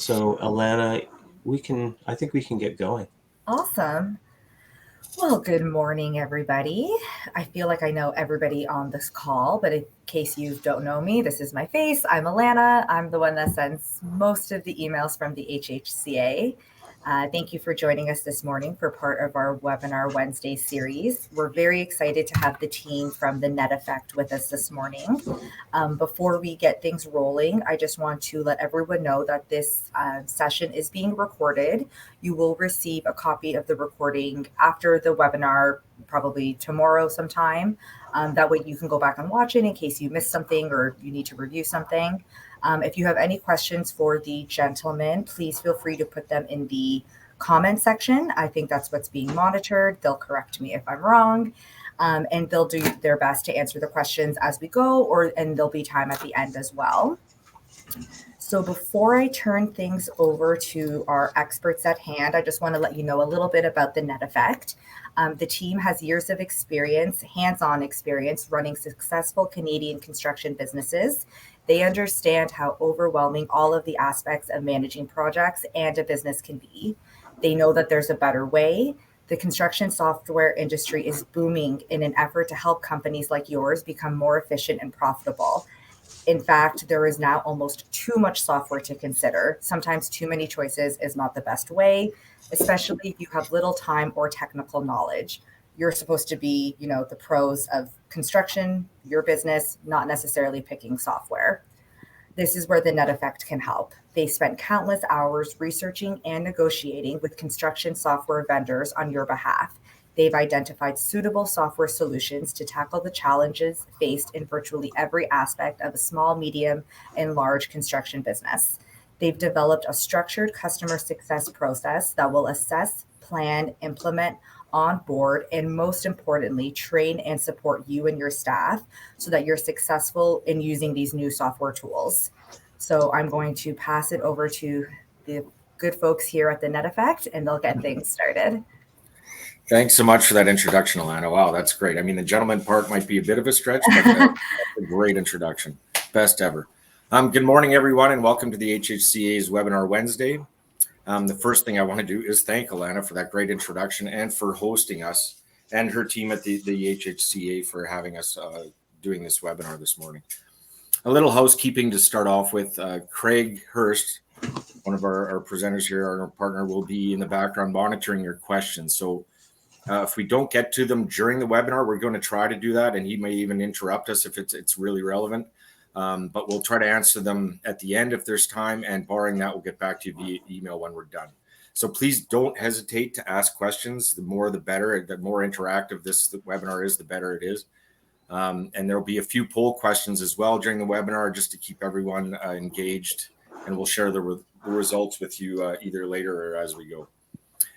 So, Alana, I think we can get going. Awesome. Well, good morning, everybody. I feel like I know everybody on this call, but in case you don't know me, this is my face. I'm Alana. I'm the one that sends most of the emails from the HHCA. Thank you for joining us this morning for part of our Webinar Wednesday series. We're very excited to have the team from the Net Effect with us this morning. Before we get things rolling, I just want to let everyone know that this session is being recorded. You will receive a copy of the recording after the webinar, probably tomorrow sometime. That way you can go back and watch it in case you missed something or you need to review something. If you have any questions for the gentlemen, please feel free to put them in the comment section. I think that's what's being monitored. They'll correct me if I'm wrong. And they'll do their best to answer the questions as we go, and there'll be time at the end as well. So before I turn things over to our experts at hand, I just want to let you know a little bit about the Net Effect. The team has years of experience, hands-on experience, running successful Canadian construction businesses. They understand how overwhelming all of the aspects of managing projects and a business can be. They know that there's a better way. The construction software industry is booming in an effort to help companies like yours become more efficient and profitable. In fact, there is now almost too much software to consider. Sometimes too many choices is not the best way, especially if you have little time or technical knowledge. You're supposed to be, the pros of construction, your business, not necessarily picking software. This is where the Net Effect can help. They spent countless hours researching and negotiating with construction software vendors on your behalf. They've identified suitable software solutions to tackle the challenges faced in virtually every aspect of a small, medium, and large construction business. They've developed a structured customer success process that will assess, plan, implement, onboard, and most importantly, train and support you and your staff so that you're successful in using these new software tools. So I'm going to pass it over to the good folks here at the Net Effect, and they'll get things started. Thanks so much for that introduction, Alana. Wow, that's great. I mean, the gentleman part might be a bit of a stretch, but that's a great introduction. Best ever. Good morning, everyone, and welcome to the HHCA's Webinar Wednesday. The first thing I want to do is thank Alana for that great introduction and for hosting us and her team at the HHCA for having us doing this webinar this morning. A little housekeeping to start off with. Craig Hurst, one of our presenters here, our partner, will be in the background monitoring your questions. So if we don't get to them during the webinar, we're going to try to do that, and he may even interrupt us if it's really relevant. But we'll try to answer them at the end if there's time, and barring that, we'll get back to you via email when we're done. So please don't hesitate to ask questions. The more the better. The more interactive the webinar is, the better it is. And there'll be a few poll questions as well during the webinar just to keep everyone engaged, and we'll share the results with you either later or as we go.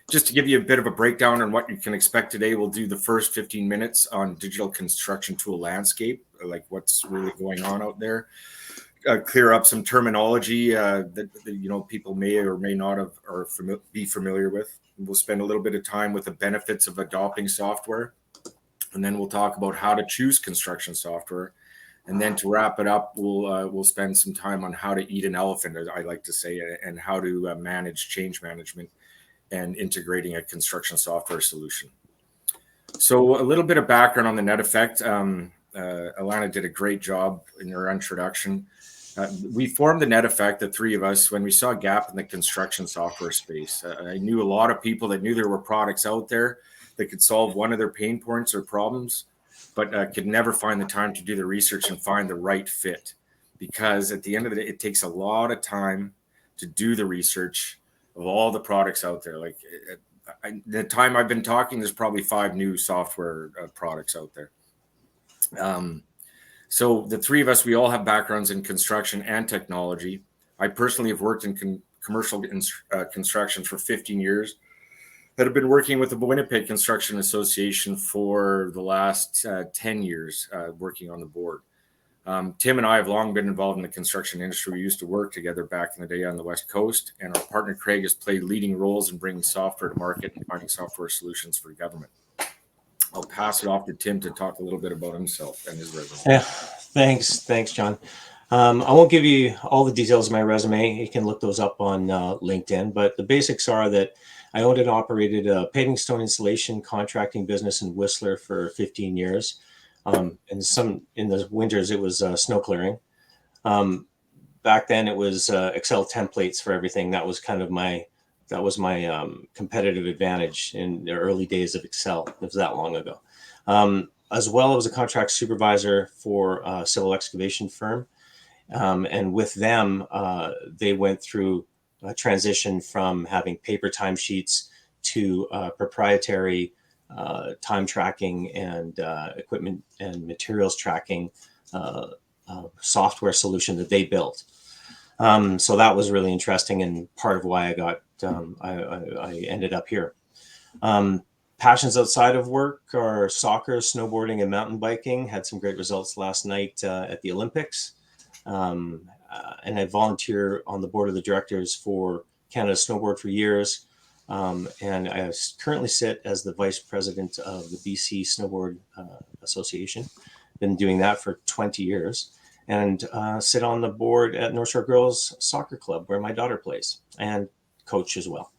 Just to give you a bit of a breakdown on what you can expect today, we'll do the first 15 minutes on digital construction tool landscape, like what's really going on out there. Clear up some terminology that people may or may not have or be familiar with. We'll spend a little bit of time with the benefits of adopting software, and then we'll talk about how to choose construction software. And then to wrap it up, we'll spend some time on how to eat an elephant, as I like to say, and how to manage change management and integrating a construction software solution. So a little bit of background on the Net Effect. Alana did a great job in her introduction. We formed the Net Effect, the three of us, when we saw a gap in the construction software space. I knew a lot of people that knew there were products out there that could solve one of their pain points or problems, but could never find the time to do the research and find the right fit. Because at the end of the day, it takes a lot of time to do the research of all the products out there. Like the time I've been talking, there's probably 5 new software products out there. So the three of us, we all have backgrounds in construction and technology. I personally have worked in commercial construction for 15 years. That have been working with the Winnipeg Construction Association for the last 10 years, working on the board. Tim and I have long been involved in the construction industry. We used to work together back in the day on the West Coast, and our partner Craig has played leading roles in bringing software to market and finding software solutions for government. I'll pass it off to Tim to talk a little bit about himself and his resume. Yeah, thanks, John. I won't give you all the details of my resume. You can look those up on LinkedIn, but the basics are that I owned and operated a paving stone installation contracting business in Whistler for 15 years. And in the winters, it was snow clearing. Back then, it was Excel templates for everything. That was my competitive advantage in the early days of Excel. It was that long ago. As well, I was a contract supervisor for a civil excavation firm. And with them, they went through a transition from having paper timesheets to proprietary time tracking and equipment and materials tracking software solution that they built. So that was really interesting and part of why I ended up here. Passions outside of work are soccer, snowboarding, and mountain biking. Had some great results last night at the Olympics. And I volunteer on the board of the directors for Canada Snowboard for years. And I currently sit as the vice president of the BC Snowboard Association. Been doing that for 20 years. And sit on the board at North Shore Girls Soccer Club, where my daughter plays, and coach as well.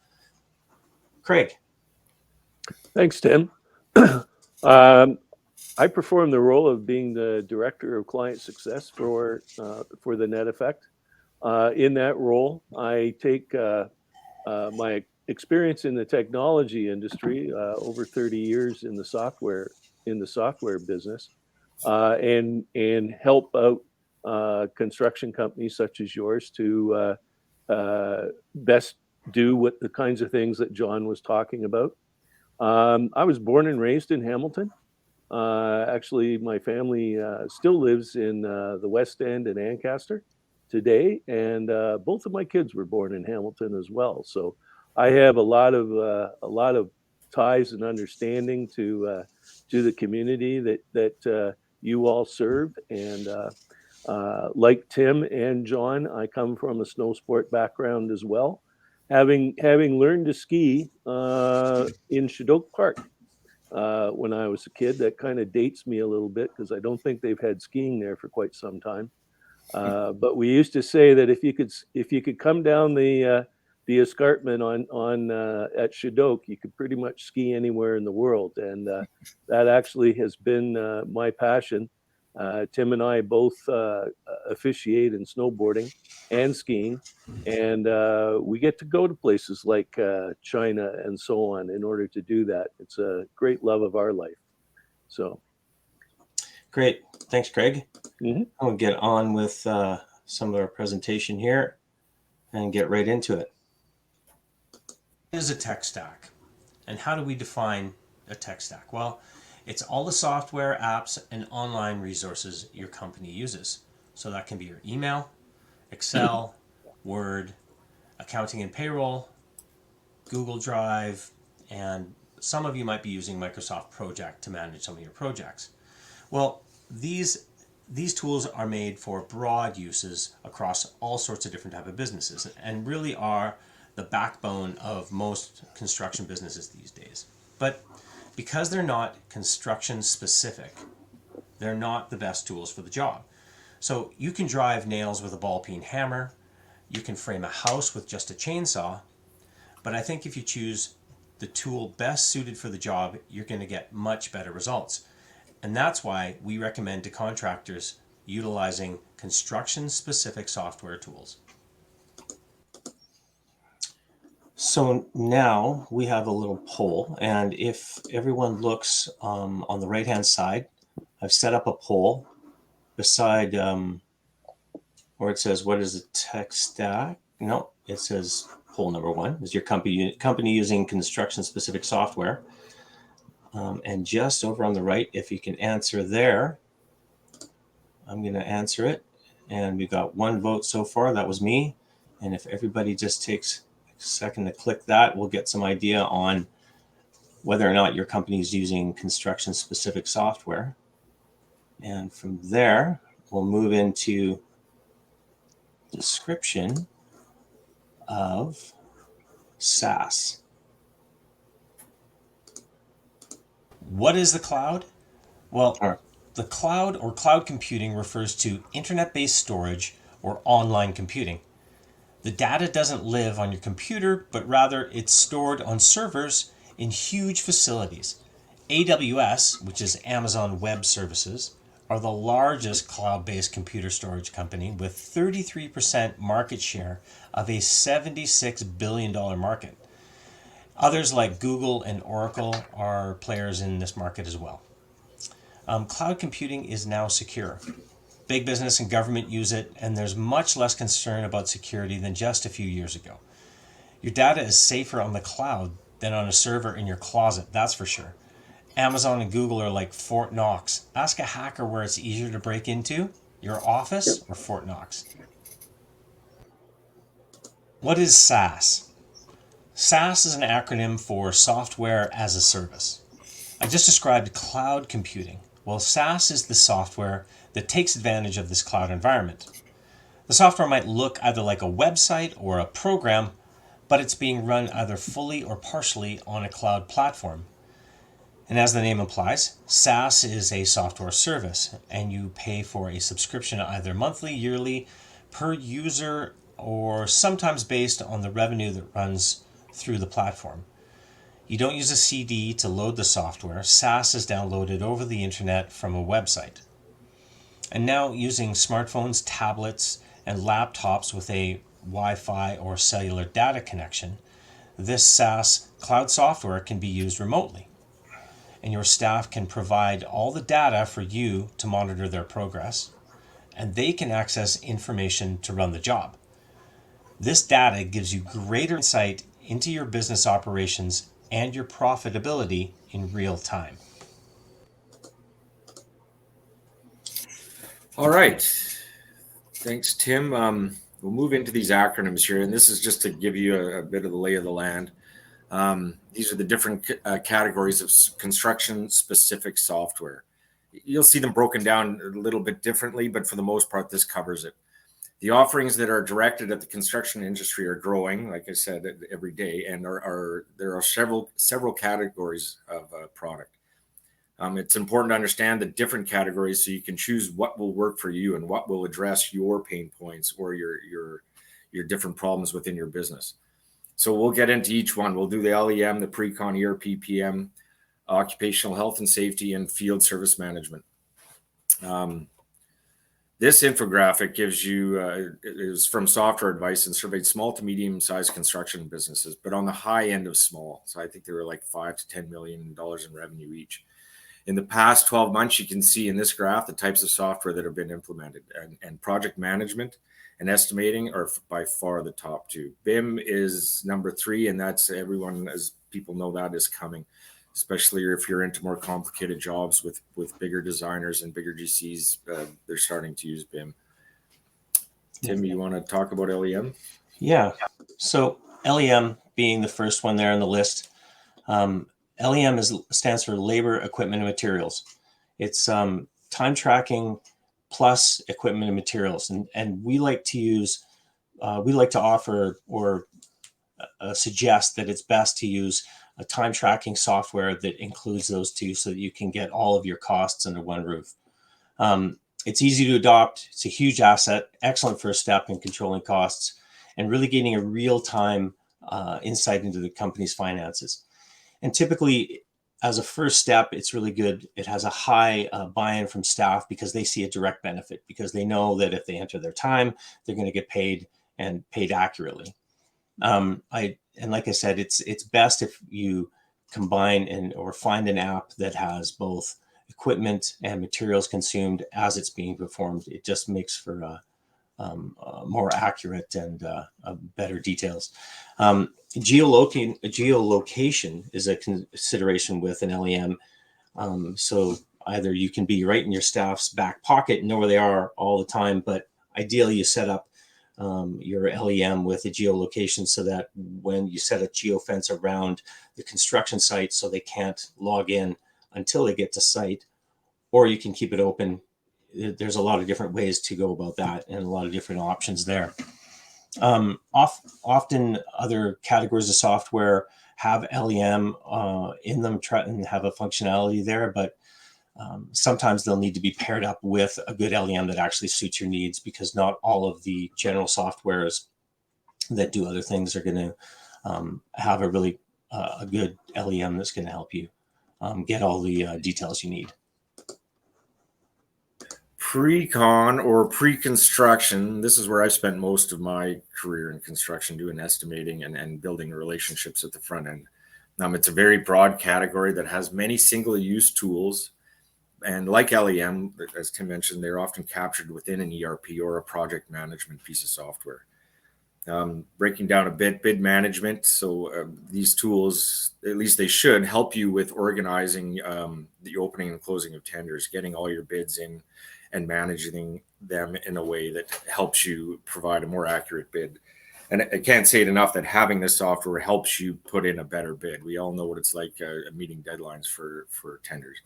Craig. Thanks, Tim. I perform the role of being the director of client success for the Net Effect. In that role, I take my experience in the technology industry, over 30 years in the software business, and help out construction companies such as yours to best do what the kinds of things that John was talking about. I was born and raised in Hamilton. Actually, my family still lives in the West End in Ancaster today, and both of my kids were born in Hamilton as well. So I have a lot of ties and understanding to the community that you all serve. And like Tim and John, I come from a snow sport background as well, having learned to ski in Shadok Park. When I was a kid. That kind of dates me a little bit because I don't think they've had skiing there for quite some time. But we used to say that if you could come down the escarpment on at Shadok, you could pretty much ski anywhere in the world, and that actually has been my passion. Tim and I both officiate in snowboarding and skiing, and we get to go to places like China and so on in order to do that. It's a great love of our life. So Great. Thanks, Craig. Mm-hmm. I'll get on with some of our presentation here and get right into it. What is a tech stack? And how do we define a tech stack? Well, it's all the software, apps, and online resources your company uses. So that can be your email, Excel, Word, accounting and payroll, Google Drive, and some of you might be using Microsoft Project to manage some of your projects. Well, these tools are made for broad uses across all sorts of different types of businesses and really are the backbone of most construction businesses these days. But because they're not construction specific, they're not the best tools for the job. So you can drive nails with a ball peen hammer, you can frame a house with just a chainsaw, but I think if you choose the tool best suited for the job, you're going to get much better results. And that's why we recommend to contractors utilizing construction-specific software tools. So now we have a little poll, and if everyone looks on the right-hand side, I've set up a poll beside where it says, what is a tech stack? No, it says poll number 1. Is your company using construction-specific software? And just over on the right, if you can answer there, I'm going to answer it. And we've got 1 vote so far. That was me. And if everybody just takes a second to click that, we'll get some idea on whether or not your company is using construction-specific software. And from there, we'll move into description of SaaS. What is the cloud? Well, The cloud or cloud computing refers to internet-based storage or online computing. The data doesn't live on your computer, but rather it's stored on servers in huge facilities. AWS, which is Amazon Web Services, are the largest cloud-based computer storage company with 33% market share of a $76 billion market. Others like Google and Oracle are players in this market as well. Cloud computing is now secure. Big business and government use it, and there's much less concern about security than just a few years ago. Your data is safer on the cloud than on a server in your closet, that's for sure. Amazon and Google are like Fort Knox. Ask a hacker where it's easier to break into, your office or Fort Knox. What is SaaS? SaaS is an acronym for Software as a Service. I just described cloud computing. Well, SaaS is the software that takes advantage of this cloud environment. The software might look either like a website or a program, but it's being run either fully or partially on a cloud platform. And as the name implies, SaaS is a software service, and you pay for a subscription either monthly, yearly, per user, or sometimes based on the revenue that runs through the platform. You don't use a CD to load the software. SaaS is downloaded over the internet from a website. And now using smartphones, tablets, and laptops with a Wi-Fi or cellular data connection, this SaaS cloud software can be used remotely. And your staff can provide all the data for you to monitor their progress, and they can access information to run the job. This data gives you greater insight into your business operations and your profitability in real time. All right. Thanks, Tim. We'll move into these acronyms here, and this is just to give you a bit of the lay of the land. These are the different categories of construction-specific software. You'll see them broken down a little bit differently, but for the most part, this covers it. The offerings that are directed at the construction industry are growing, like I said, every day, and there are several categories of product. It's important to understand the different categories so you can choose what will work for you and what will address your pain points or your different problems within your business. So we'll get into each one. We'll do the LEM, the pre-con, ERP, PM, occupational health and safety, and field service management. This infographic gives you, is from Software Advice and surveyed small to medium-sized construction businesses, but on the high end of small. So I think they were like $5 to $10 million in revenue each. In the past 12 months, you can see in this graph the types of software that have been implemented, and project management and estimating are by far the top two. BIM is number 3, and that's everyone, as people know, that is coming, especially if you're into more complicated jobs with bigger designers and bigger GCs. They're starting to use BIM. Tim, you want to talk about LEM? Yeah. So LEM being the first one there on the list, LEM stands for labor, equipment, and materials. It's time tracking plus equipment and materials. And we like to offer or suggest that it's best to use a time tracking software that includes those two so that you can get all of your costs under one roof. It's easy to adopt. It's a huge asset, excellent first step in controlling costs and really gaining a real-time insight into the company's finances. And typically, as a first step, it's really good. It has a high buy-in from staff because they see a direct benefit, because they know that if they enter their time, they're going to get paid and paid accurately. And like I said, it's best if you combine or find an app that has both equipment and materials consumed as it's being performed. It just makes for more accurate and better details. Geolocation is a consideration with an LEM. So either you can be right in your staff's back pocket and know where they are all the time, but ideally you set up your LEM with a geolocation so that when you set a geofence around the construction site so they can't log in until they get to site, or you can keep it open. There's a lot of different ways to go about that and a lot of different options there. Often other categories of software have LEM in them and have a functionality there, but sometimes they'll need to be paired up with a good LEM that actually suits your needs, because not all of the general softwares that do other things are going to have a really a good LEM that's going to help you get all the details you need. Pre-con or pre-construction, this is where I've spent most of my career in construction, doing estimating and building relationships at the front end. It's a very broad category that has many single-use tools. And like LEM, as Tim mentioned, they're often captured within an ERP or a project management piece of software. Breaking down a bit, bid management. So these tools, at least they should, help you with organizing the opening and closing of tenders, getting all your bids in and managing them in a way that helps you provide a more accurate bid. And I can't say it enough that having this software helps you put in a better bid. We all know what it's like meeting deadlines for tenders.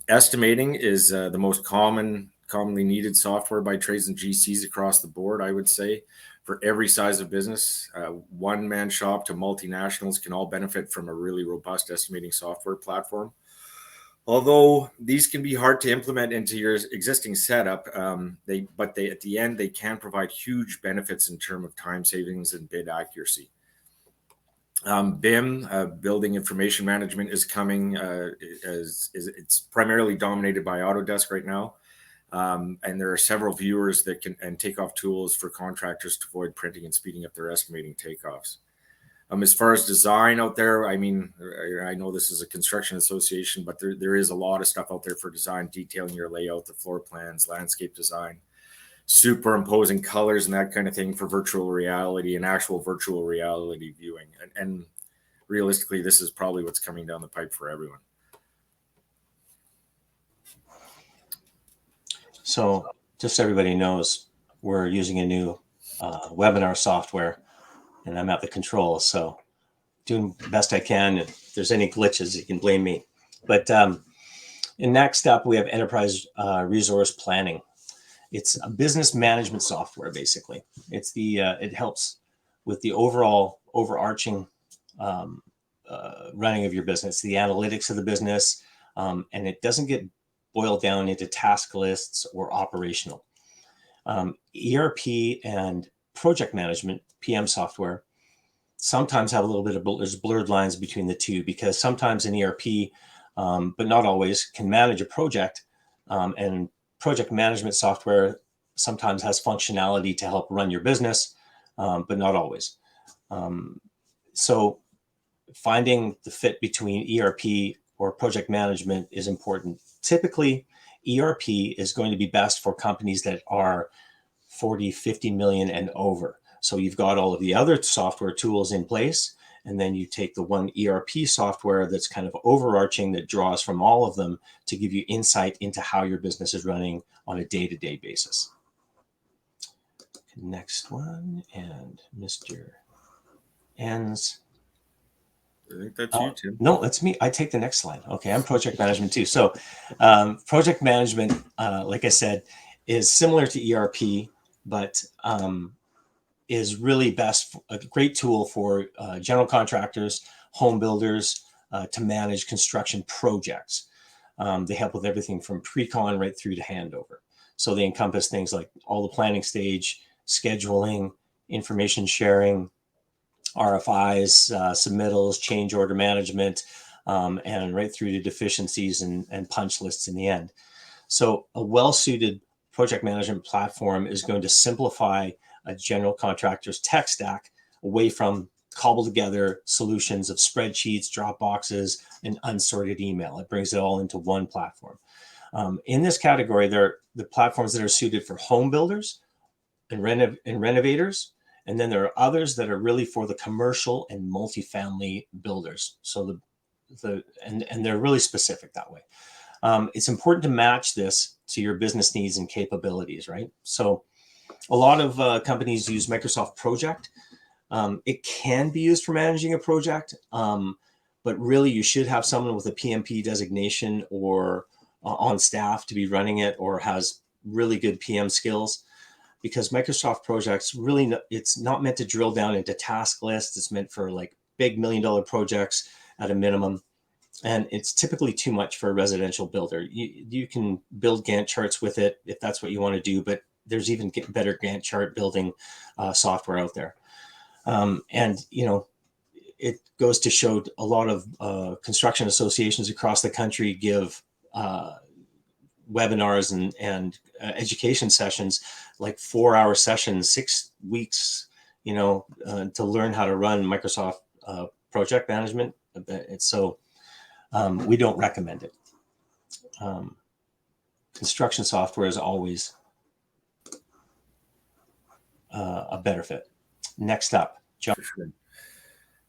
Estimating is the most commonly needed software by trades and GCs across the board, I would say. For every size of business, one-man shop to multinationals can all benefit from a really robust estimating software platform. Although these can be hard to implement into your existing setup, but at the end, they can provide huge benefits in terms of time savings and bid accuracy. BIM, Building Information Management, is coming. It's primarily dominated by Autodesk right now. And there are several viewers that can and takeoff tools for contractors to avoid printing and speeding up their estimating takeoffs. As far as design out there, I mean, I know this is a construction association, but there is a lot of stuff out there for design, detailing your layout, the floor plans, landscape design, superimposing colors and that kind of thing for virtual reality and actual virtual reality viewing. And realistically, this is probably what's coming down the pipe for everyone. So just so everybody knows, we're using a new webinar software, and I'm at the controls, so doing the best I can. If there's any glitches, you can blame me. But in next up, we have enterprise resource planning. It's a business management software, basically. It's it helps with the overall overarching running of your business, the analytics of the business, and it doesn't get boiled down into task lists or operational. ERP and project management, PM software, sometimes have a little bit of there's blurred lines between the two, because sometimes an ERP, but not always, can manage a project, and project management software sometimes has functionality to help run your business, but not always. So finding the fit between ERP or project management is important. Typically, ERP is going to be best for companies that are 40, 50 million and over. So you've got all of the other software tools in place, and then you take the one ERP software that's kind of overarching, that draws from all of them to give you insight into how your business is running on a day-to-day basis. Next one, and Mr. Enns. I think that's you, Tim. No, that's me. I take the next slide. Okay, I'm project management too. So project management, like I said, is similar to ERP, but is really best, a great tool for general contractors, home builders, to manage construction projects. They help with everything from pre-con right through to handover. So they encompass things like all the planning stage, scheduling, information sharing, RFIs, submittals, change order management, and right through to deficiencies and punch lists in the end. So a well-suited project management platform is going to simplify a general contractor's tech stack away from cobbled together solutions of spreadsheets, drop boxes, and unsorted email. It brings it all into one platform. In this category, there are the platforms that are suited for home builders and renovators. And then there are others that are really for the commercial and multifamily builders. So and they're really specific that way. It's important to match this to your business needs and capabilities, right? So a lot of companies use Microsoft Project. It can be used for managing a project, but really you should have someone with a PMP designation or on staff to be running it, or has really good PM skills. Because Microsoft Projects really, it's not meant to drill down into task lists. It's meant for like big $1 million projects at a minimum. And it's typically too much for a residential builder. You can build Gantt charts with it if that's what you want to do, but there's even better Gantt chart building software out there. And, it goes to show a lot of construction associations across the country give webinars and education sessions, like 4-hour sessions, 6 weeks, to learn how to run Microsoft project management. So we don't recommend it. Construction software is always a better fit. Next up, John. Sure.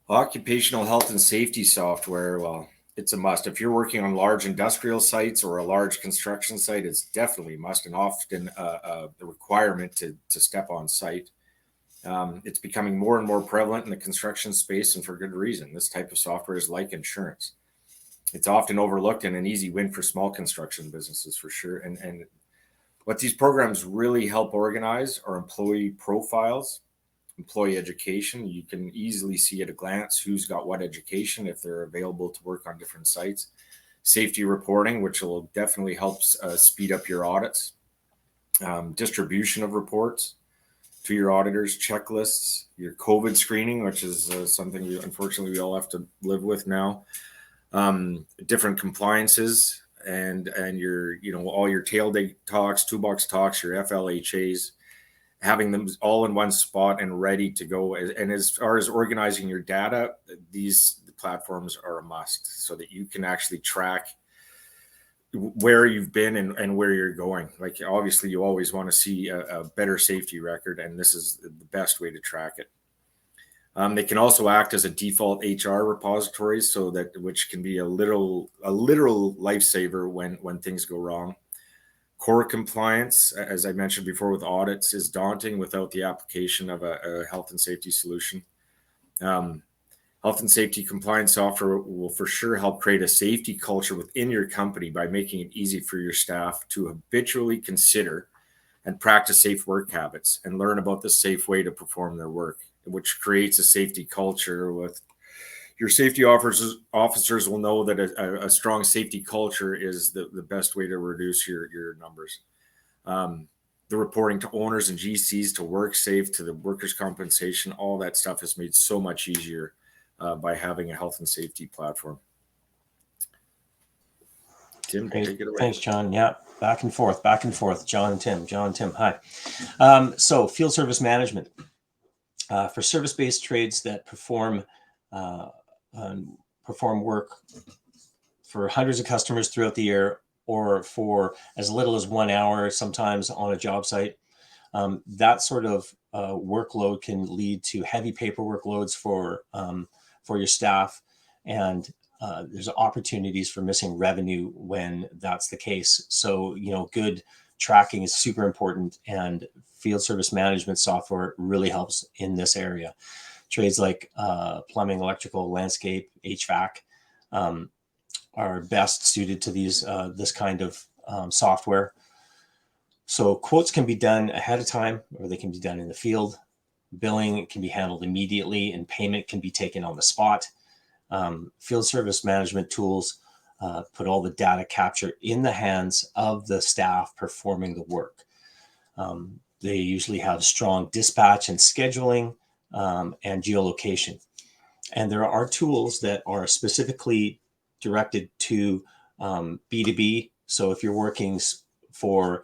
Occupational health and safety software, well, it's a must. If you're working on large industrial sites or a large construction site, it's definitely a must, and often the requirement to step on site. It's becoming more and more prevalent in the construction space, and for good reason. This type of software is like insurance. It's often overlooked and an easy win for small construction businesses, for sure. And what these programs really help organize are employee profiles, employee education. You can easily see at a glance who's got what education, if they're available to work on different sites. Safety reporting, which will definitely help speed up your audits. Distribution of reports to your auditors, checklists, your COVID screening, which is something unfortunately we all have to live with now. Different compliances and your, all your tail dig talks, toolbox talks, your FLHAs, having them all in one spot and ready to go. And as far as organizing your data, these platforms are a must so that you can actually track where you've been and where you're going. Like, obviously you always want to see a better safety record, and this is the best way to track it. They can also act as a default HR repository, so that which can be a literal lifesaver when things go wrong. Core compliance, as I mentioned before, with audits is daunting without the application of a health and safety solution. Health and safety compliance software will for sure help create a safety culture within your company by making it easy for your staff to habitually consider and practice safe work habits and learn about the safe way to perform their work, which creates a safety culture. With your safety officers will know that a strong safety culture is the best way to reduce your numbers. The reporting to owners and GCs, to work safe, to the workers' compensation, all that stuff is made so much easier by having a health and safety platform. Tim, Great. take it away. Thanks, John. Yeah, back and forth. John and Tim, hi. So field service management. For service-based trades that perform work for hundreds of customers throughout the year, or for as little as 1 hour sometimes on a job site, that sort of workload can lead to heavy paperwork loads for your staff, and there's opportunities for missing revenue when that's the case. So, good tracking is super important, and field service management software really helps in this area. Trades like plumbing, electrical, landscape, HVAC are best suited to this kind of software. So quotes can be done ahead of time, or they can be done in the field. Billing can be handled immediately, and payment can be taken on the spot. Field service management tools put all the data capture in the hands of the staff performing the work. They usually have strong dispatch and scheduling and geolocation. And there are tools that are specifically directed to B2B. So if you're working for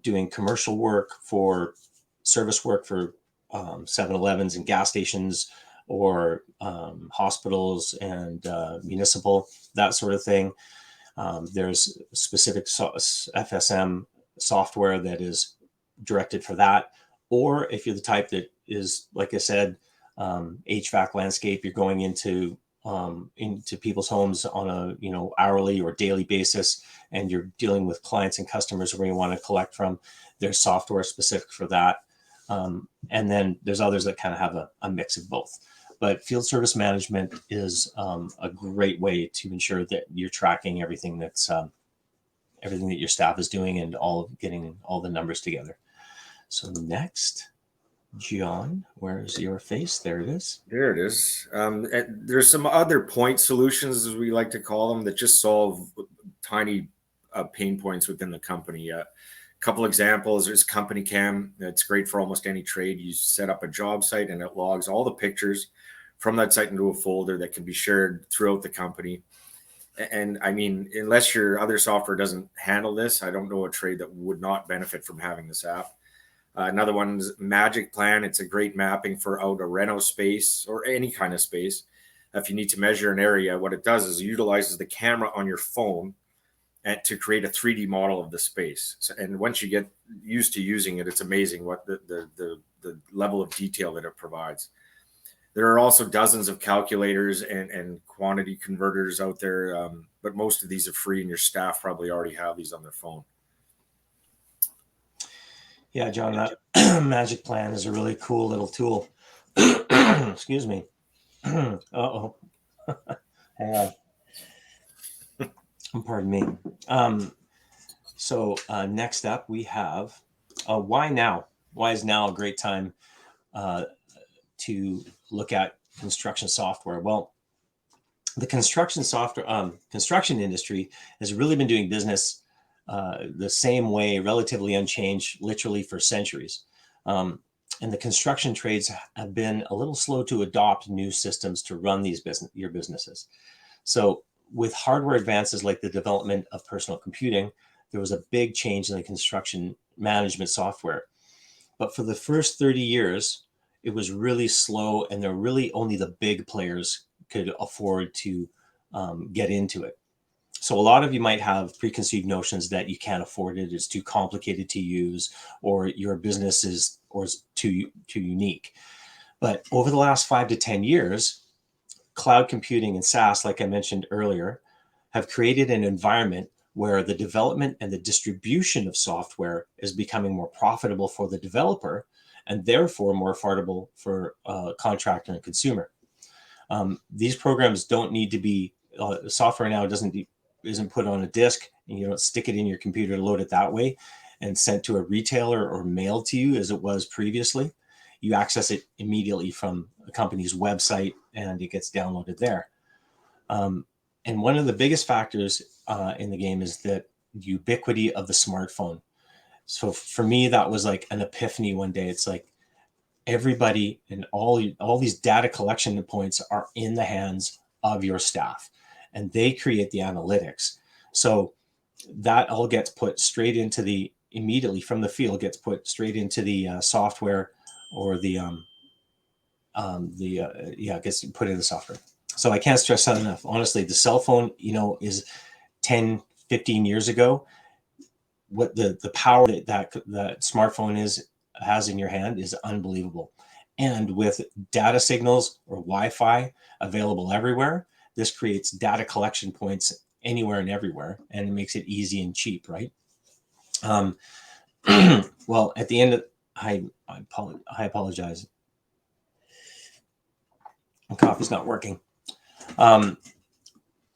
doing commercial work, for service work for 7-Elevens and gas stations, or hospitals and municipal, that sort of thing, there's specific FSM software that is directed for that. Or if you're the type that is, like I said, HVAC, landscape, you're going into people's homes on a hourly or daily basis, and you're dealing with clients and customers where you want to collect from, there's software specific for that. And then there's others that kind of have a mix of both. But field service management is a great way to ensure that you're tracking everything that's everything that your staff is doing, and getting all the numbers together. So next. John, where's your face? There it is. There it is. And there's some other point solutions, as we like to call them, that just solve tiny pain points within the company. A couple examples is Company Cam. It's great for almost any trade. You set up a job site and it logs all the pictures from that site into a folder that can be shared throughout the company. And I mean, unless your other software doesn't handle this, I don't know a trade that would not benefit from having this app. Another one is Magic Plan. It's a great mapping for out a reno space or any kind of space. If you need to measure an area, what it does is it utilizes the camera on your phone and to create a 3D model of the space. So, and once you get used to using it, it's amazing what the level of detail that it provides. There are also dozens of calculators and quantity converters out there, but most of these are free, and your staff probably already have these on their phone. Yeah, John, that Magic Plan is a really cool little tool. Excuse me. Uh-oh. Hang on. Pardon me. So next up, we have why now? Why is now a great time to look at construction software? Well, the construction industry has really been doing business the same way, relatively unchanged, literally for centuries. And the construction trades have been a little slow to adopt new systems to run your businesses. So with hardware advances like the development of personal computing, there was a big change in the construction management software. But for the first 30 years, it was really slow, and there really only the big players could afford to get into it. So a lot of you might have preconceived notions that you can't afford it, it's too complicated to use, or your business is too unique. But over the last 5 to 10 years, cloud computing and SaaS, like I mentioned earlier, have created an environment where the development and the distribution of software is becoming more profitable for the developer and therefore more affordable for contractor and consumer. These programs don't need to be, software now isn't put on a disk, and you don't stick it in your computer to load it that way and sent to a retailer or mailed to you as it was previously. You access it immediately from a company's website and it gets downloaded there. And one of the biggest factors in the game is the ubiquity of the smartphone. So for me, that was like an epiphany one day. It's like everybody and all these data collection points are in the hands of your staff, and they create the analytics. So that all gets put straight into immediately from the field, gets put straight into the software, or gets put in the software. So I can't stress that enough. Honestly, the cell phone, is 10, 15 years ago. What the power that smartphone has in your hand is unbelievable. And with data signals or Wi-Fi available everywhere, this creates data collection points anywhere and everywhere, and it makes it easy and cheap, right? Well, at the end of, I apologize. My coffee's not working.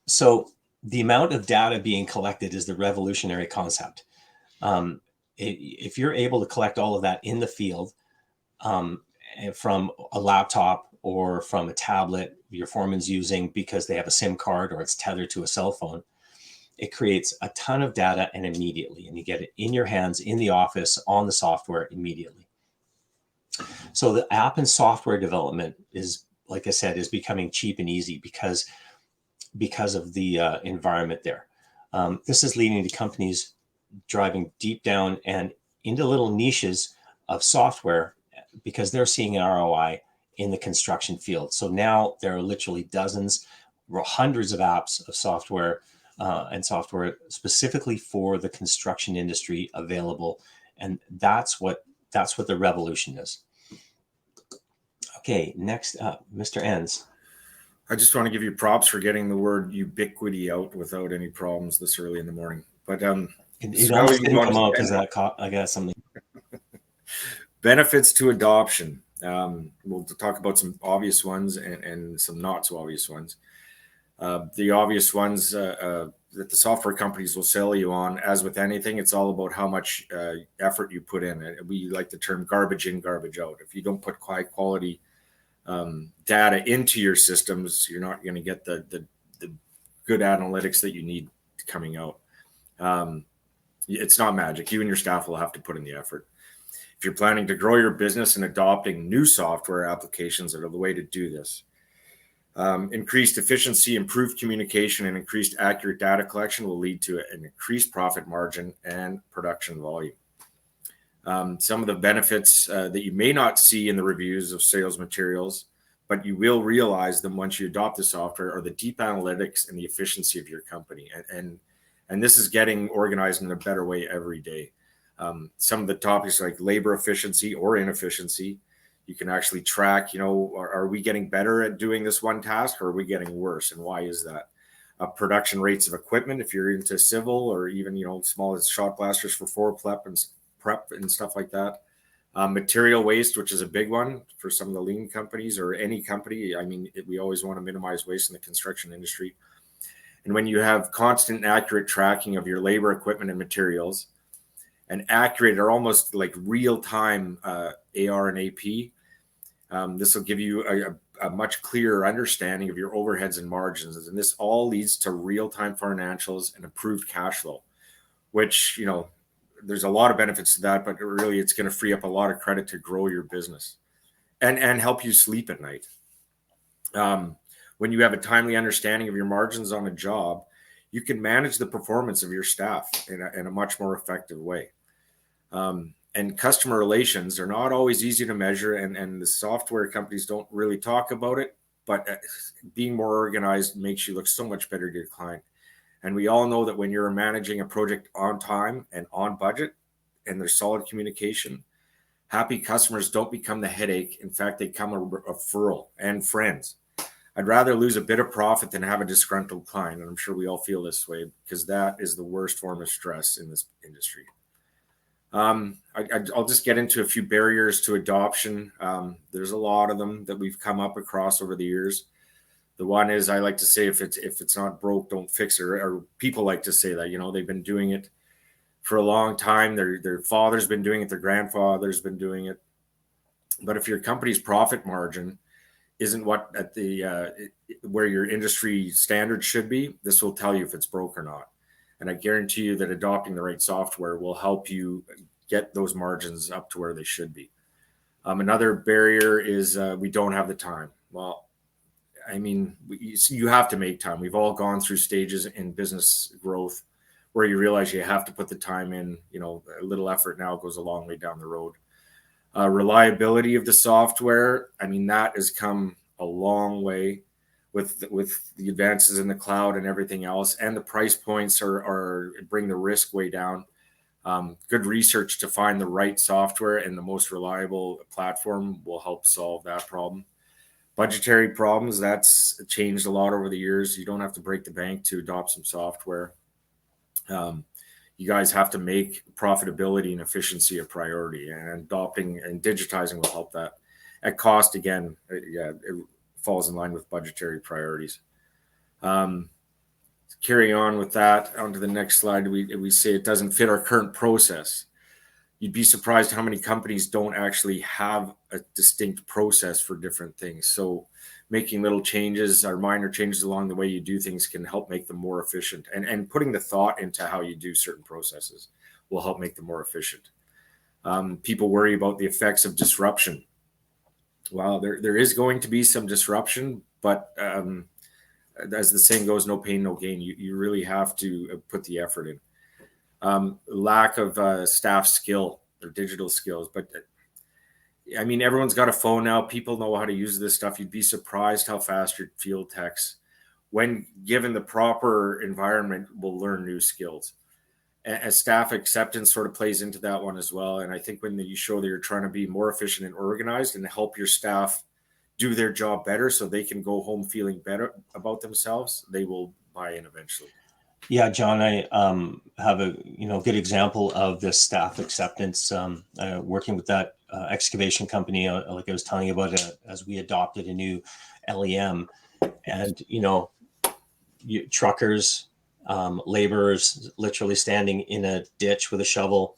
So the amount of data being collected is the revolutionary concept. If you're able to collect all of that in the field, from a laptop or from a tablet your foreman's using because they have a SIM card or it's tethered to a cell phone, it creates a ton of data and immediately, and you get it in your hands in the office on the software immediately. So the app and software development is, like I said, is becoming cheap and easy because of the environment there. This is leading to companies driving deep down and into little niches of software because they're seeing an ROI in the construction field. So now there are literally dozens or hundreds of apps of software and software specifically for the construction industry available. And that's what the revolution is. Okay, next up, Mr. Enns. I just want to give you props for getting the word ubiquity out without any problems this early in the morning. But it almost didn't come out because I got something. Benefits to adoption. We'll talk about some obvious ones and some not so obvious ones. The obvious ones, that the software companies will sell you on. As with anything, it's all about how much effort you put in. We like the term garbage in, garbage out. If you don't put high quality data into your systems, you're not going to get the good analytics that you need coming out. It's not magic. You and your staff will have to put in the effort. If you're planning to grow your business and adopting new software applications that are the way to do this. Increased efficiency, improved communication, and increased accurate data collection will lead to an increased profit margin and production volume. Some of the benefits that you may not see in the reviews of sales materials, but you will realize them once you adopt the software, are the deep analytics and the efficiency of your company. And this is getting organized in a better way every day. Some of the topics like labor efficiency or inefficiency, you can actually track, are we getting better at doing this one task, or are we getting worse? And why is that? Production rates of equipment, if you're into civil, or even, small as shot blasters for prep and stuff like that. Material waste, which is a big one for some of the lean companies or any company. We always want to minimize waste in the construction industry. And when you have constant and accurate tracking of your labor, equipment, and materials, and accurate or almost like real-time AR and AP, this will give you a much clearer understanding of your overheads and margins. And this all leads to real-time financials and improved cash flow, which, there's a lot of benefits to that, but really it's going to free up a lot of credit to grow your business and help you sleep at night. When you have a timely understanding of your margins on a job, you can manage the performance of your staff in a much more effective way. And customer relations are not always easy to measure, and the software companies don't really talk about it, but being more organized makes you look so much better to your client. And we all know that when you're managing a project on time and on budget, and there's solid communication, happy customers don't become the headache. In fact, they become a referral and friends. I'd rather lose a bit of profit than have a disgruntled client. And I'm sure we all feel this way, because that is the worst form of stress in this industry. I'll just get into a few barriers to adoption. There's a lot of them that we've come up across over the years. The one is, I like to say, if it's not broke, don't fix it. Or people like to say that, they've been doing it for a long time. Their father's been doing it. Their grandfather's been doing it. But if your company's profit margin isn't what at the where your industry standard should be, this will tell you if it's broke or not. And I guarantee you that adopting the right software will help you get those margins up to where they should be. Another barrier is we don't have the time. Well, you have to make time. We've all gone through stages in business growth where you realize you have to put the time in. A little effort now goes a long way down the road. Reliability of the software, that has come a long way with the advances in the cloud and everything else, and the price points are bring the risk way down. Good research to find the right software and the most reliable platform will help solve that problem. Budgetary problems, that's changed a lot over the years. You don't have to break the bank to adopt some software. You guys have to make profitability and efficiency a priority, and adopting and digitizing will help that. At cost, again, it falls in line with budgetary priorities. Carry on with that, onto the next slide. We say it doesn't fit our current process. You'd be surprised how many companies don't actually have a distinct process for different things. So making little changes or minor changes along the way you do things can help make them more efficient. And putting the thought into how you do certain processes will help make them more efficient. People worry about the effects of disruption. Well, there is going to be some disruption, but as the saying goes, no pain, no gain. You really have to put the effort in. Lack of staff skill or digital skills, but everyone's got a phone now. People know how to use this stuff. You'd be surprised how fast your field techs, when given the proper environment, will learn new skills. And staff acceptance sort of plays into that one as well. And I think when you show that you're trying to be more efficient and organized and help your staff do their job better so they can go home feeling better about themselves, they will buy in eventually. Yeah, John, I have a good example of this staff acceptance. Working with that excavation company, like I was telling you about, as we adopted a new LEM, and truckers, laborers literally standing in a ditch with a shovel.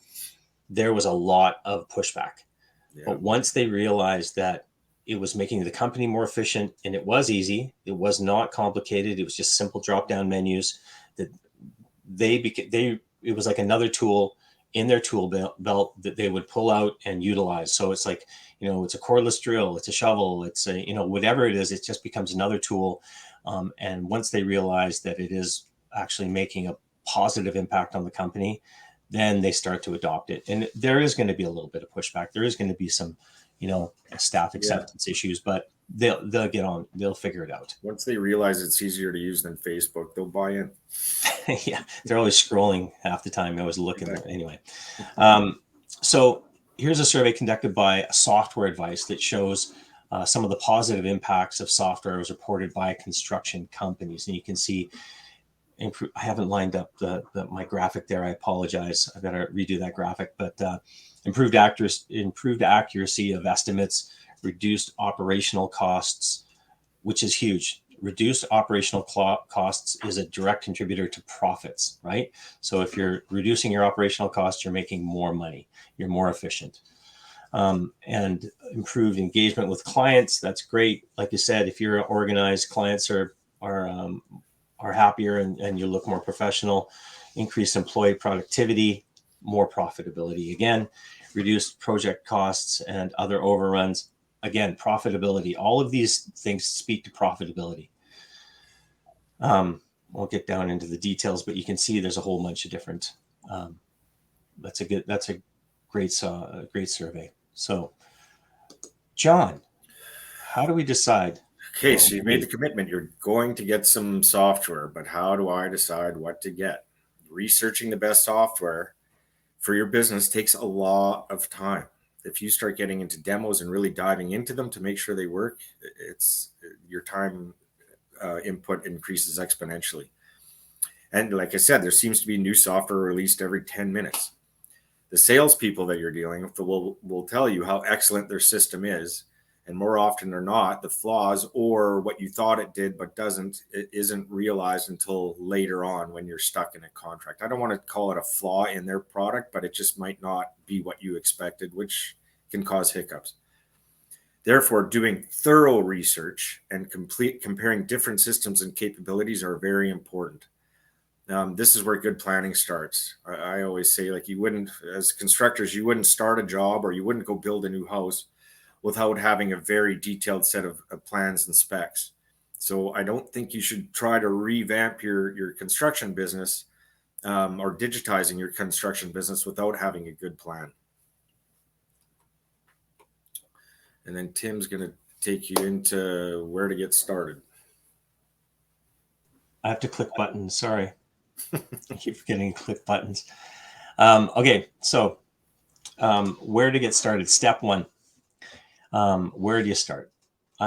There was a lot of pushback. Yeah. But once they realized that it was making the company more efficient, and it was easy, it was not complicated, it was just simple drop-down menus, that it was like another tool in their tool belt that they would pull out and utilize. So it's like, it's a cordless drill, it's a shovel, it's a, whatever it is, it just becomes another tool. And once they realize that it is actually making a positive impact on the company, then they start to adopt it. And there is going to be a little bit of pushback. There is going to be some, staff acceptance issues, but they'll get on, they'll figure it out. Once they realize it's easier to use than Facebook, they'll buy in. Yeah, they're always scrolling half the time. I was looking Exactly. Anyway. So here's a survey conducted by Software Advice that shows some of the positive impacts of software as reported by construction companies. And you can see, I haven't lined up my graphic there. I apologize. I've got to redo that graphic, but improved accuracy of estimates, reduced operational costs, which is huge. Reduced operational costs is a direct contributor to profits, right? So if you're reducing your operational costs, you're making more money, you're more efficient. And improved engagement with clients, that's great. Like you said, if you're organized, clients are happier and you look more professional. Increased employee productivity, more profitability. Again, reduced project costs and other overruns. Again, profitability. All of these things speak to profitability. Won't get down into the details, but you can see there's a whole bunch of different. That's a great survey. So, John, how do we decide? Okay, so you made the commitment. You're going to get some software, but how do I decide what to get? Researching the best software for your business takes a lot of time. If you start getting into demos and really diving into them to make sure they work, your time input increases exponentially. And like I said, there seems to be new software released every 10 minutes. The salespeople that you're dealing with will tell you how excellent their system is. And more often than not, the flaws or what you thought it did but it isn't realized until later on when you're stuck in a contract. I don't want to call it a flaw in their product, but it just might not be what you expected, which can cause hiccups. Therefore, doing thorough research and comparing different systems and capabilities are very important. This is where good planning starts. I always say, like, as constructors, you wouldn't start a job or you wouldn't go build a new house without having a very detailed set of plans and specs. So I don't think you should try to revamp your construction business or digitizing your construction business without having a good plan. And then Tim's going to take you into where to get started. I have to click buttons. Sorry. I keep forgetting to click buttons. Okay, so where to get started? Step one. Where do you start?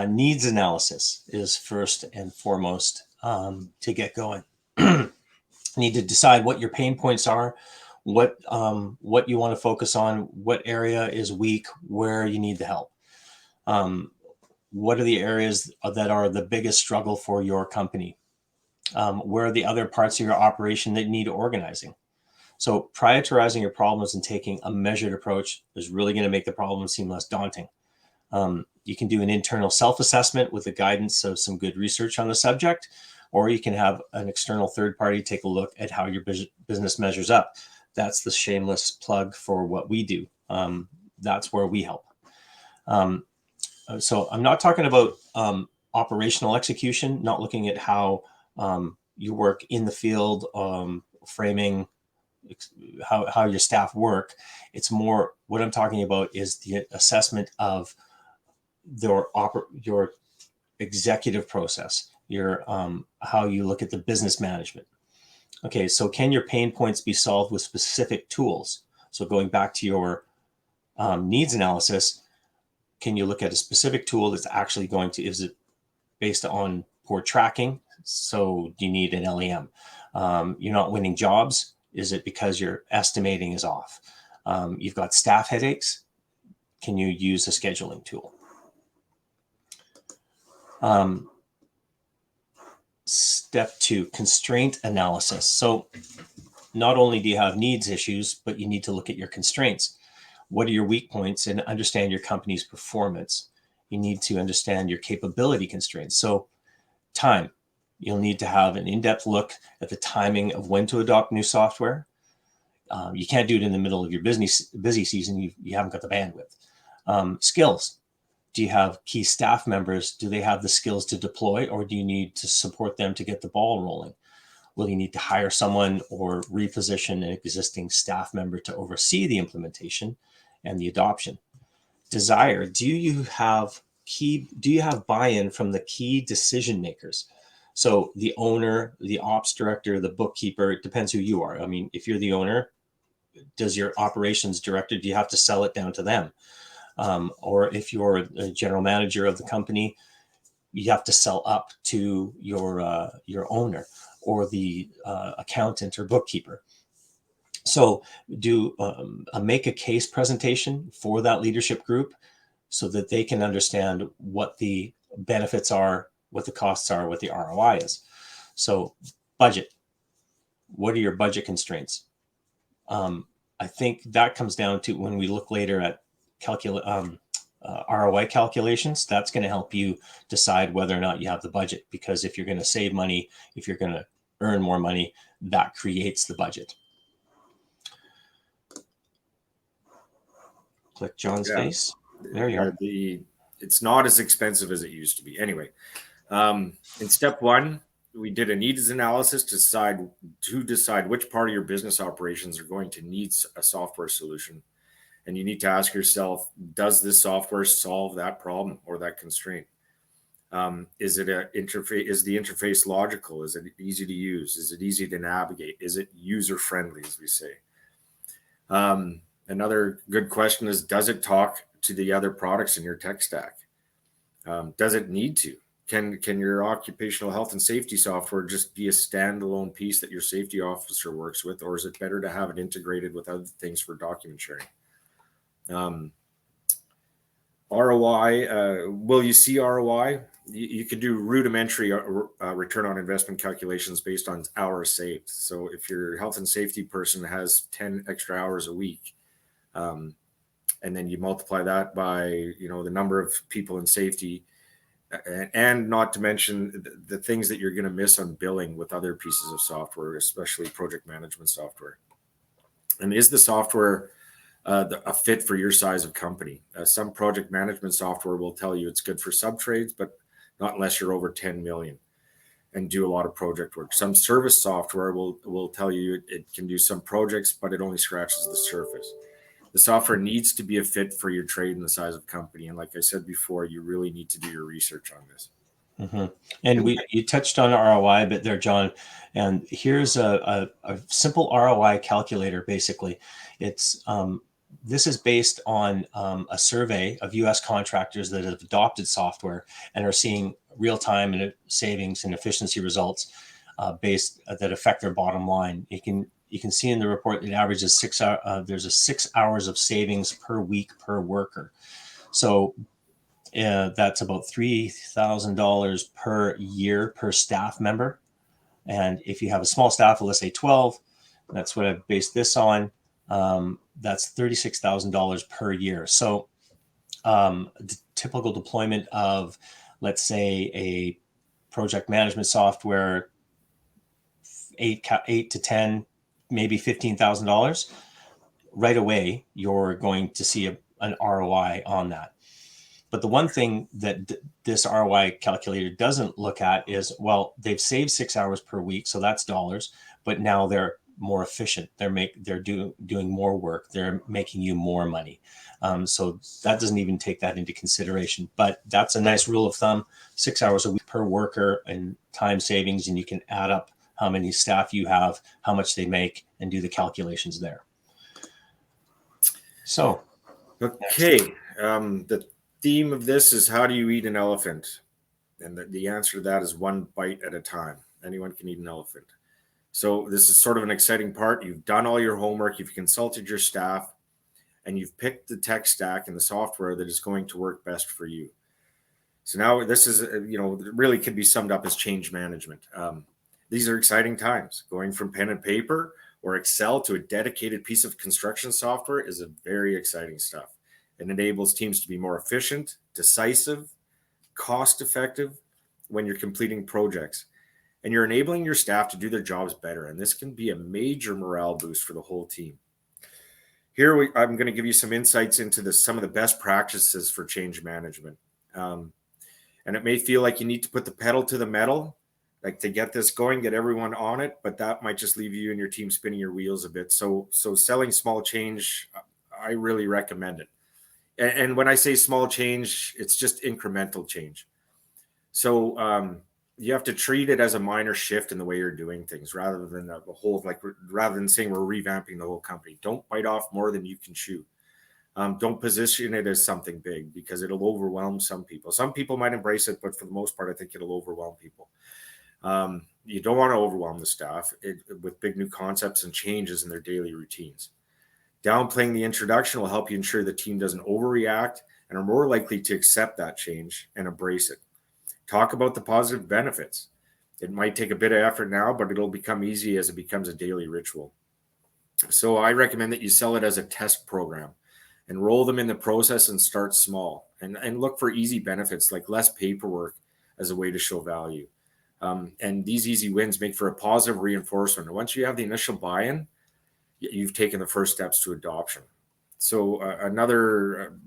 Needs analysis is first and foremost to get going. You need to decide what your pain points are, what you want to focus on, what area is weak, where you need the help. What are the areas that are the biggest struggle for your company? Where are the other parts of your operation that need organizing? So prioritizing your problems and taking a measured approach is really going to make the problem seem less daunting. You can do an internal self-assessment with the guidance of some good research on the subject, or you can have an external third party take a look at how your business measures up. That's the shameless plug for what we do. That's where we help. So I'm not talking about operational execution, not looking at how you work in the field, framing how your staff work. It's more what I'm talking about is the assessment of your executive process, your how you look at the business management. Okay, so can your pain points be solved with specific tools? So going back to your needs analysis, can you look at a specific tool that's actually is it based on poor tracking? So do you need an LEM? You're not winning jobs. Is it because your estimating is off? You've got staff headaches. Can you use a scheduling tool? Step 2, constraint analysis. So not only do you have needs issues, but you need to look at your constraints. What are your weak points, and understand your company's performance. You need to understand your capability constraints. So time, you'll need to have an in-depth look at the timing of when to adopt new software. You can't do it in the middle of your busy season. You haven't got the bandwidth. Skills. Do you have key staff members? Do they have the skills to deploy, or do you need to support them to get the ball rolling? Will you need to hire someone or reposition an existing staff member to oversee the implementation and the adoption? Desire. Do you have buy-in from the key decision makers? So the owner, the ops director, the bookkeeper, it depends who you are. I mean, if you're the owner, does your operations director, do you have to sell it down to them? Or if you're a general manager of the company, you have to sell up to your owner or the accountant or bookkeeper. So do make a case presentation for that leadership group so that they can understand what the benefits are, what the costs are, what the ROI is. So budget. What are your budget constraints? I think that comes down to when we look later at ROI calculations. That's going to help you decide whether or not you have the budget, because if you're going to save money, if you're going to earn more money, that creates the budget. Click John's face. There you are. It's not as expensive as it used to be. Anyway, in step 1, we did a needs analysis to decide which part of your business operations are going to need a software solution. And you need to ask yourself, does this software solve that problem or that constraint? Is the interface logical? Is it easy to use? Is it easy to navigate? Is it user friendly, as we say? Another good question is, does it talk to the other products in your tech stack? Does it need to? Can your occupational health and safety software just be a standalone piece that your safety officer works with, or is it better to have it integrated with other things for document sharing? ROI, will you see ROI? You can do rudimentary return on investment calculations based on hours saved. So if your health and safety person has 10 extra hours a week, and then you multiply that by the number of people in safety, and not to mention the things that you're going to miss on billing with other pieces of software, especially project management software. And is the software a fit for your size of company? Some project management software will tell you it's good for sub-trades, but not unless you're over 10 million and do a lot of project work. Some service software will tell you it can do some projects, but it only scratches the surface. The software needs to be a fit for your trade and the size of company. And like I said before, you really need to do your research on this. Mm-hmm. And you touched on ROI a bit there, John. And here's a simple ROI calculator. Basically, it's this is based on a survey of U.S. contractors that have adopted software and are seeing real-time and savings and efficiency results that affect their bottom line. You can see in the report it averages 6 hours. There's 6 hours of savings per week per worker. So that's about $3,000 per year per staff member. And if you have a small staff of, let's say 12, that's what I've based this on. That's $36,000 per year. So the typical deployment of, let's say, a project management software, 8 to 10, maybe $15,000, right away, you're going to see an ROI on that. But the one thing that this ROI calculator doesn't look at is, well, they've saved 6 hours per week, so that's dollars, but now they're more efficient. They're doing more work. They're making you more money. So that doesn't even take that into consideration. But that's a nice rule of thumb: 6 hours a week per worker and time savings, and you can add up how many staff you have, how much they make, and do the calculations there. So, okay. The theme of this is, how do you eat an elephant? And the answer to that is one bite at a time. Anyone can eat an elephant. So this is sort of an exciting part. You've done all your homework, you've consulted your staff, and you've picked the tech stack and the software that is going to work best for you. So now this is, really could be summed up as change management. These are exciting times. Going from pen and paper or Excel to a dedicated piece of construction software is a very exciting stuff. It enables teams to be more efficient, decisive, cost-effective when you're completing projects. And you're enabling your staff to do their jobs better. And this can be a major morale boost for the whole team. Here, I'm going to give you some insights into some of the best practices for change management. And it may feel like you need to put the pedal to the metal, like to get this going, get everyone on it, but that might just leave you and your team spinning your wheels a bit. So selling small change, I really recommend it. And when I say small change, it's just incremental change. So you have to treat it as a minor shift in the way you're doing things rather than the whole, rather than saying we're revamping the whole company. Don't bite off more than you can chew. Don't position it as something big because it'll overwhelm some people. Some people might embrace it, but for the most part, I think it'll overwhelm people. You don't want to overwhelm the staff with big new concepts and changes in their daily routines. Downplaying the introduction will help you ensure the team doesn't overreact and are more likely to accept that change and embrace it. Talk about the positive benefits. It might take a bit of effort now, but it'll become easy as it becomes a daily ritual. So I recommend that you sell it as a test program. Enroll them in the process and start small and look for easy benefits like less paperwork as a way to show value. And these easy wins make for a positive reinforcement. And once you have the initial buy-in, you've taken the first steps to adoption. So another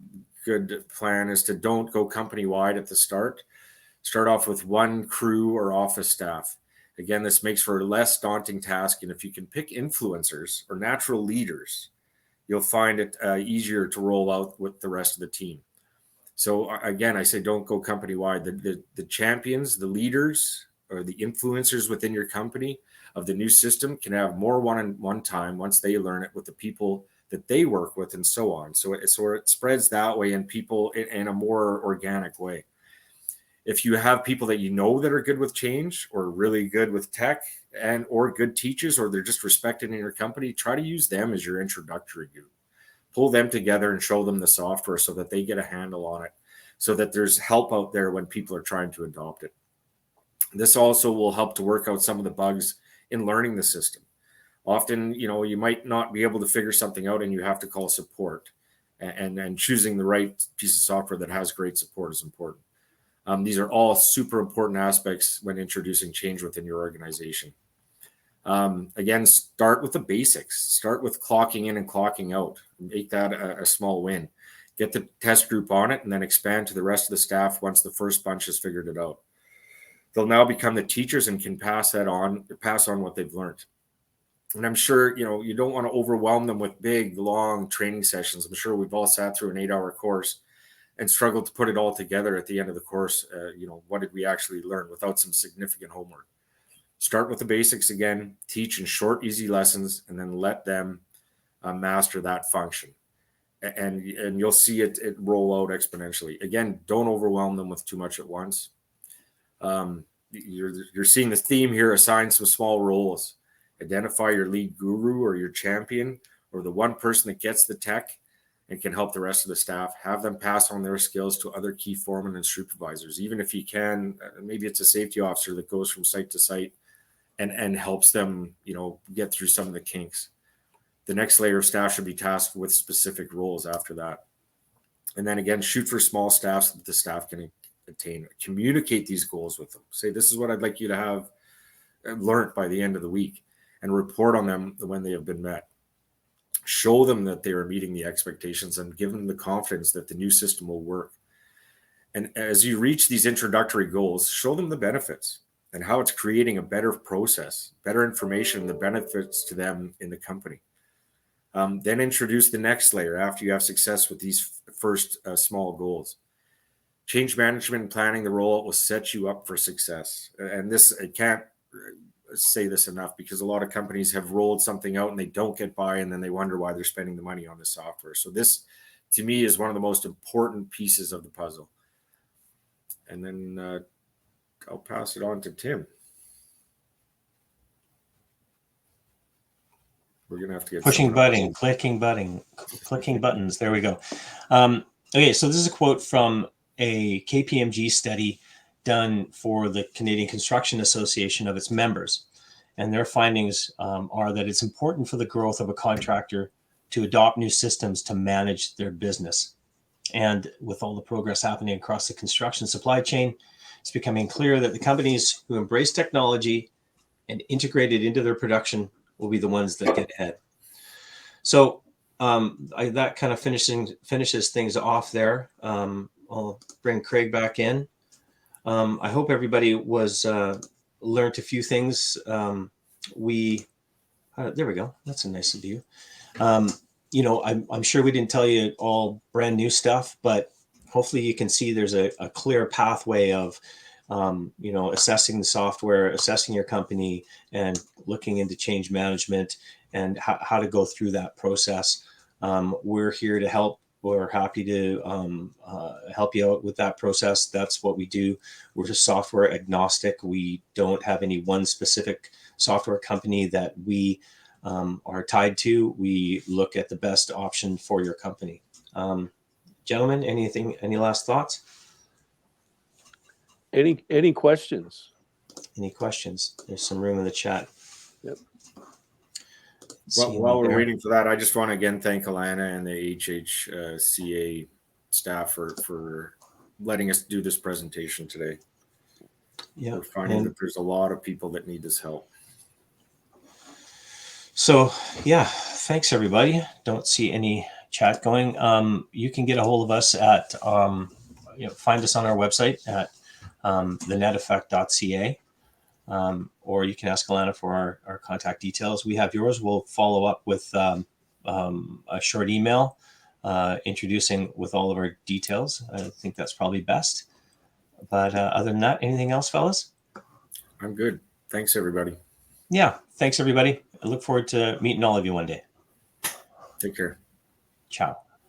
good plan is to don't go company-wide at the start. Start off with one crew or office staff. Again, this makes for a less daunting task. And if you can pick influencers or natural leaders, you'll find it easier to roll out with the rest of the team. So again, I say don't go company-wide. The champions, the leaders, or the influencers within your company of the new system can have more one-on-one time once they learn it with the people that they work with and so on. So it spreads that way and people in a more organic way. If you have people that you know that are good with change or really good with tech and or good teachers, or they're just respected in your company, try to use them as your introductory group. Pull them together and show them the software so that they get a handle on it, so that there's help out there when people are trying to adopt it. This also will help to work out some of the bugs in learning the system. Often, you might not be able to figure something out and you have to call support, and choosing the right piece of software that has great support is important. These are all super important aspects when introducing change within your organization. Again, start with the basics. Start with clocking in and clocking out. Make that a small win. Get the test group on it and then expand to the rest of the staff once the first bunch has figured it out. They'll now become the teachers and can pass on what they've learned. And I'm sure, you don't want to overwhelm them with big, long training sessions. I'm sure we've all sat through an 8-hour course and struggled to put it all together at the end of the course. What did we actually learn without some significant homework? Start with the basics again, teach in short, easy lessons, and then let them master that function. And you'll see it roll out exponentially. Again, don't overwhelm them with too much at once. You're seeing the theme here, assign some small roles. Identify your lead guru or your champion or the one person that gets the tech and can help the rest of the staff. Have them pass on their skills to other key foremen and supervisors. Even if you can, maybe it's a safety officer that goes from site to site and helps them, get through some of the kinks. The next layer of staff should be tasked with specific roles after that. And then again, shoot for small staffs that the staff can attain. Communicate these goals with them. Say, this is what I'd like you to have learned by the end of the week, and report on them when they have been met. Show them that they are meeting the expectations and give them the confidence that the new system will work. And as you reach these introductory goals, show them the benefits and how it's creating a better process, better information, the benefits to them in the company. Then introduce the next layer after you have success with these first small goals. Change management and planning the rollout will set you up for success. And this, I can't say this enough, because a lot of companies have rolled something out and they don't get by, and then they wonder why they're spending the money on the software. So this, to me, is one of the most important pieces of the puzzle. And then I'll pass it on to Tim. We're gonna have to get clicking buttons. There we go. Okay, so this is a quote from a KPMG study done for the Canadian Construction Association of its members. And their findings are that it's important for the growth of a contractor to adopt new systems to manage their business. And with all the progress happening across the construction supply chain, it's becoming clear that the companies who embrace technology and integrate it into their production will be the ones that get ahead. So that kind of finishes things off there. I'll bring Craig back in. I hope everybody was learned a few things. There we go. That's a nice view. I'm sure we didn't tell you all brand new stuff, but hopefully you can see there's a clear pathway of, assessing the software, assessing your company, and looking into change management and how to go through that process. We're here to help. We're happy to help you out with that process. That's what we do. We're just software agnostic. We don't have any one specific software company that we are tied to. We look at the best option for your company. Gentlemen, any last thoughts? Any questions? Any questions? There's some room in the chat. Yep. Well, while we're waiting for that, I just want to again thank Alana and the HHCA staff for letting us do this presentation today. Yeah, we're finding that there's a lot of people that need this help. So yeah, thanks everybody. Don't see any chat going. You can get a hold of us at, find us on our website at theneteffect.ca. Or you can ask Alana for our contact details. We have yours. We'll follow up with a short email introducing with all of our details. I think that's probably best. But other than that, anything else, fellas? I'm good. Thanks, everybody. Yeah, thanks, everybody. I look forward to meeting all of you one day. Take care. Ciao.